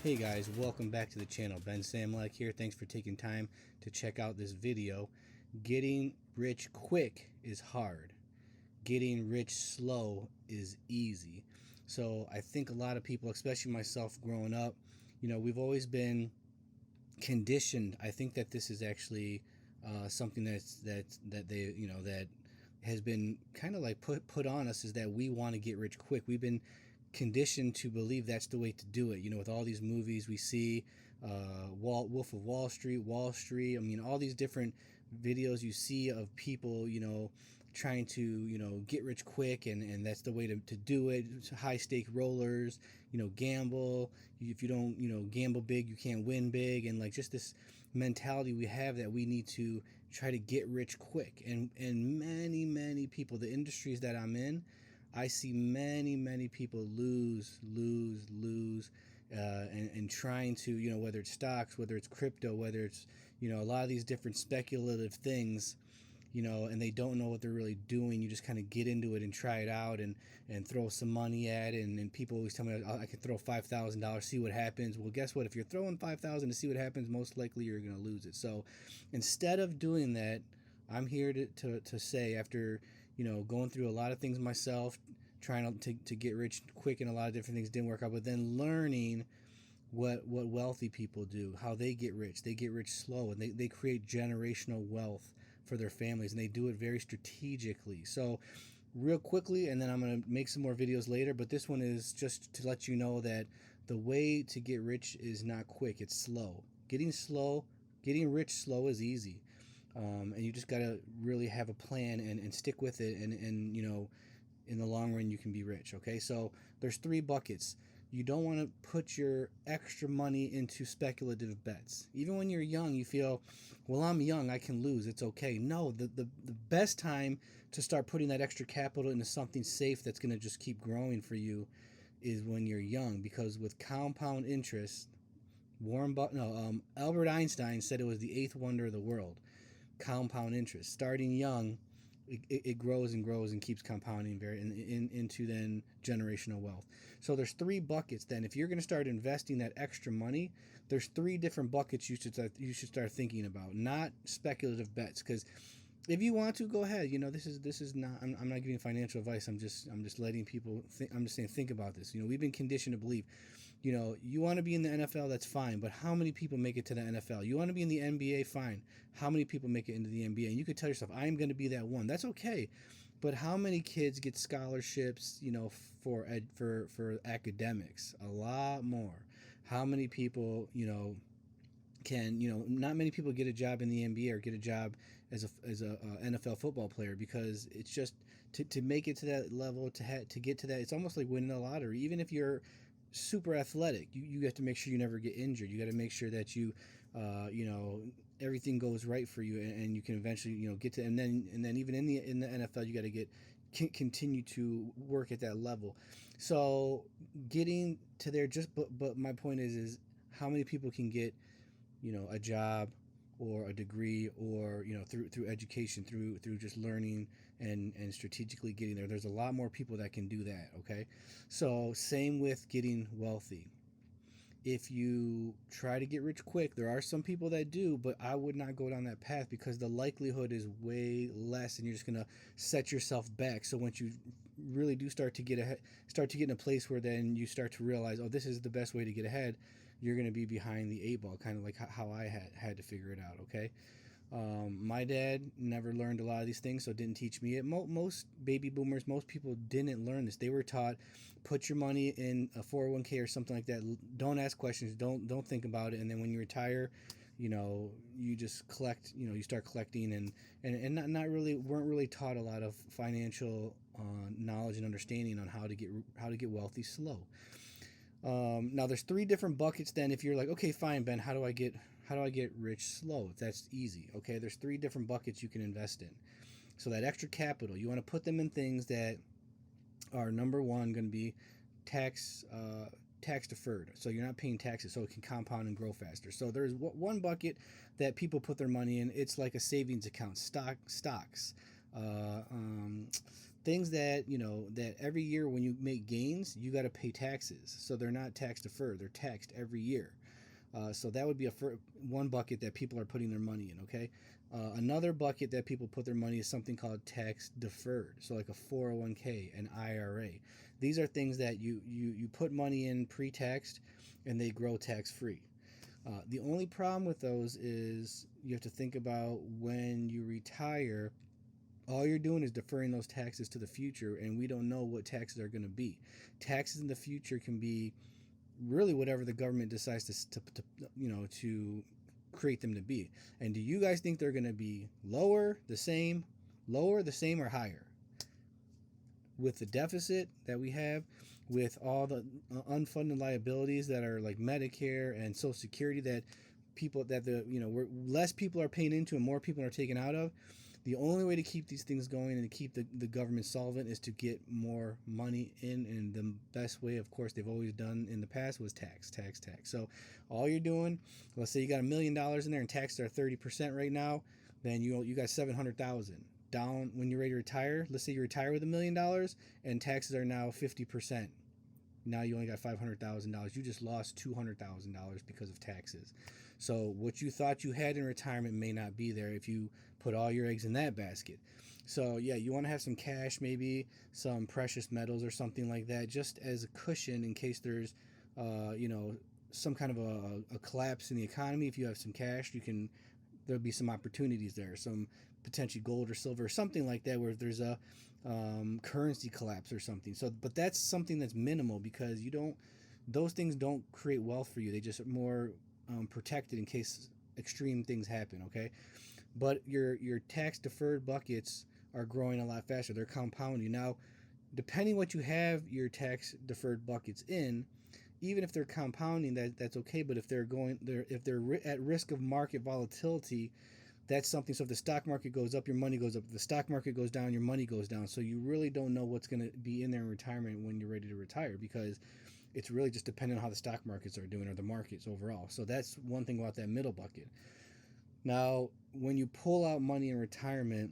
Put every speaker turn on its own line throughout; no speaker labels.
Hey guys, welcome back to the channel. Ben Samlak here. Thanks for taking time to check out this video. Getting rich quick is hard. Getting rich slow is easy. So I think a lot of people, especially myself growing up, we've always been conditioned. I think that this is actually something that has been kind of like put on us, is that we want to get rich quick. We've been conditioned to believe that's the way to do it. With all these movies we see, Wolf of Wall Street, Wall Street. I mean, all these different videos you see of people, trying to, get rich quick, and that's the way to do it. High stake rollers, gamble. If you don't, gamble big, you can't win big. And like just this mentality we have that we need to try to get rich quick. And many people, the industries that I'm in, I see many people lose, and trying to, whether it's stocks, whether it's crypto, whether it's, a lot of these different speculative things, and they don't know what they're really doing. You just kind of get into it and try it out and throw some money at it. And people always tell me, I can throw $5,000, see what happens. Well, guess what? If you're throwing $5,000 to see what happens, most likely you're going to lose it. So instead of doing that, I'm here to say, after going through a lot of things myself, trying to get rich quick, and a lot of different things didn't work out, but then learning what wealthy people do, how they get rich. They get rich slow, and they create generational wealth for their families, and they do it very strategically. So real quickly, and then I'm going to make some more videos later, but this one is just to let you know that the way to get rich is not quick, it's slow. Getting rich slow is easy. And you just got to really have a plan and stick with it, and in the long run you can be rich. Okay, so there's 3 buckets. You don't want to put your extra money into speculative bets. Even when you're young, you feel, well, I'm young, I can lose, it's okay. No, the best time to start putting that extra capital into something safe that's going to just keep growing for you is when you're young, because with compound interest, Albert Einstein said it was the 8th wonder of the world. Compound interest, starting young, it grows and grows and keeps compounding into then generational wealth. So there's 3 buckets. Then if you're going to start investing that extra money, there's 3 different buckets you should start thinking about, not speculative bets. Because if you want to, go ahead. This is not. I'm not giving financial advice. I'm just letting people think. I'm just saying, think about this. We've been conditioned to believe, you want to be in the NFL, that's fine, but how many people make it to the NFL? You want to be in the NBA, fine. How many people make it into the NBA? And you could tell yourself, I'm going to be that one. That's okay. But how many kids get scholarships, for academics? A lot more. How many people, can, not many people get a job in the NBA or get a job as a NFL football player, because it's just to make it to that level, to get to that, it's almost like winning the lottery. Even if you're super athletic, you have to make sure you never get injured. You got to make sure that you everything goes right for you, and you can eventually get to, and then even in the NFL, you got to continue to work at that level. So getting to there, but my point is how many people can get a job or a degree, or through education, through just learning and strategically getting there. There's a lot more people that can do that. Okay, so same with getting wealthy. If you try to get rich quick, there are some people that do, but I would not go down that path, because the likelihood is way less, and you're just gonna set yourself back. So once you really do start to get in a place where then you start to realize, oh, this is the best way to get ahead, you're going to be behind the 8 ball, kind of like how I had to figure it out. Okay, my dad never learned a lot of these things, so didn't teach me it. Most baby boomers, most people didn't learn this. They were taught, put your money in a 401k or something like that. Don't ask questions. Don't think about it. And then when you retire, you just collect. You start collecting, and not really weren't really taught a lot of financial knowledge and understanding on how to get wealthy slow. Now there's 3 different buckets. Then if you're like, okay, fine, Ben, how do I get rich slow? That's easy. Okay, there's 3 different buckets you can invest in. So that extra capital, you want to put them in things that are, number one, going to be tax deferred, so you're not paying taxes, so it can compound and grow faster. So there's one bucket that people put their money in. It's like a savings account, stocks, things that that every year when you make gains, you got to pay taxes. So they're not tax deferred; they're taxed every year. So that would be one bucket that people are putting their money in. Okay, another bucket that people put their money is something called tax deferred. So like a 401k, an IRA. These are things that you put money in pre-taxed, and they grow tax free. The only problem with those is you have to think about when you retire. All you're doing is deferring those taxes to the future, and we don't know what taxes are going to be. Taxes in the future can be really whatever the government decides to create them to be. And do you guys think they're going to be lower, the same, or higher? With the deficit that we have, with all the unfunded liabilities that are like Medicare and Social Security that people that the where less people are paying into and more people are taken out of, the only way to keep these things going and to keep the government solvent is to get more money in. And the best way, of course, they've always done in the past was tax. So all you're doing, let's say you got $1,000,000 in there and taxes are 30% right now, then you got 700,000 down when you're ready to retire. Let's say you retire with $1,000,000 and taxes are now 50%. Now you only got $500,000. You just lost $200,000 because of taxes. So what you thought you had in retirement may not be there if you put all your eggs in that basket. So yeah, you want to have some cash, maybe some precious metals or something like that, just as a cushion in case there's, some kind of a collapse in the economy. If you have some cash, there'll be some opportunities there, some potentially gold or silver or something like that, where if there's a currency collapse or something. So, but that's something that's minimal because those things don't create wealth for you. They just are more protected in case extreme things happen. Okay, but your tax deferred buckets are growing a lot faster. They're compounding now. Depending what you have your tax deferred buckets in, even if they're compounding, that's okay. But if if they're at risk of market volatility, that's something. So if the stock market goes up, your money goes up. If the stock market goes down, your money goes down. So you really don't know what's going to be in there in retirement when you're ready to retire, because it's really just dependent on how the stock markets are doing or the markets overall. So that's one thing about that middle bucket. Now, when you pull out money in retirement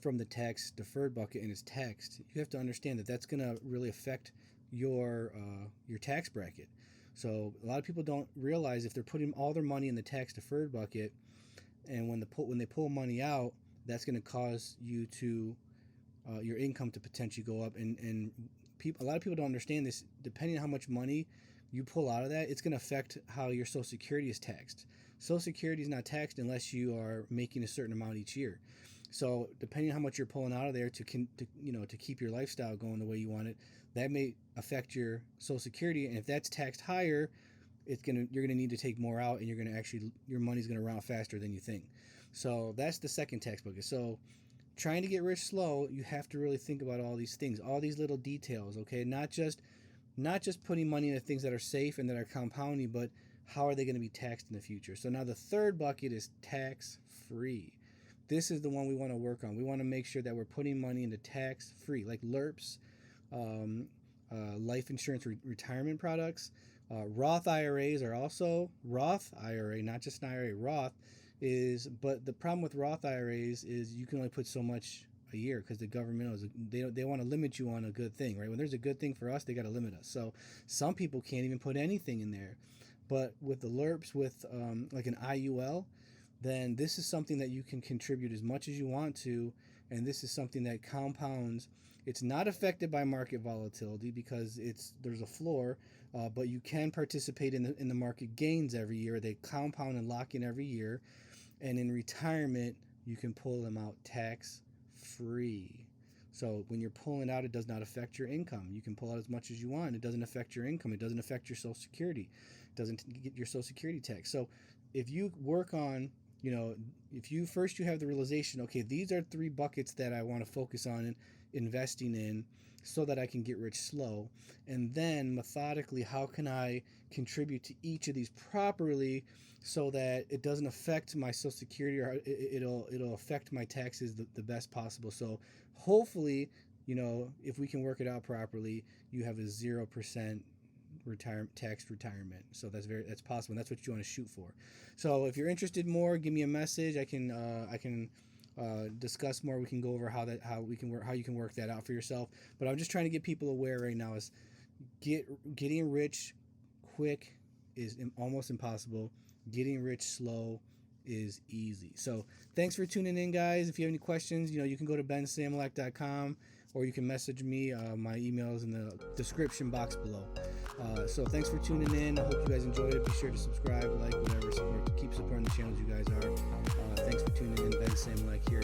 from the tax deferred bucket and it's taxed, you have to understand that that's going to really affect your tax bracket. So a lot of people don't realize if they're putting all their money in the tax deferred bucket, and when they pull money out, that's going to cause your income to potentially go up. And a lot of people don't understand this. Depending on how much money you pull out of that, it's going to affect how your Social Security is taxed. Social Security is not taxed unless you are making a certain amount each year. So depending on how much you're pulling out of there to keep your lifestyle going the way you want it, that may affect your Social Security. And if that's taxed higher, you're gonna need to take more out, and your money's gonna run out faster than you think. So that's the second tax bucket. So trying to get rich slow, you have to really think about all these things, all these little details. Okay, not just putting money into things that are safe and that are compounding, but how are they going to be taxed in the future? So now the third bucket is tax free. This is the one we want to work on. We want to make sure that we're putting money into tax free, like lirps, life insurance retirement products. Roth IRAs are also Roth IRA, not just an IRA. Roth but the problem with Roth IRAs is you can only put so much a year because the government they want to limit you on a good thing, right? When there's a good thing for us, they got to limit us. So some people can't even put anything in there. But with the lirps, with like an IUL, then this is something that you can contribute as much as you want to, and this is something that compounds. It's not affected by market volatility because there's a floor, but you can participate in the market gains every year. They compound and lock in every year, and in retirement you can pull them out tax free. So when you're pulling out, it does not affect your income. You can pull out as much as you want. It doesn't affect your income. It doesn't affect your Social Security. It doesn't get your Social Security tax. So if you work on, if you have the realization, okay, these are 3 buckets that I want to focus on investing in so that I can get rich slow. And then methodically, how can I contribute to each of these properly so that it doesn't affect my Social Security, or it'll affect my taxes the best possible. So hopefully, if we can work it out properly, you have a 0% taxed retirement. So that's possible, and that's what you want to shoot for. So if you're interested more, give me a message. I can discuss more. We can go over how you can work that out for yourself. But I'm just trying to get people aware right now is getting rich quick is almost impossible. Getting rich slow is easy. So thanks for tuning in, guys. If you have any questions, you can go to bensamolak.com, or you can message me. My email is in the description box below. So thanks for tuning in. I hope you guys enjoyed it. Be sure to subscribe, like, whatever, keep supporting the channels you guys are. Thanks for tuning in. Ben Samolak here.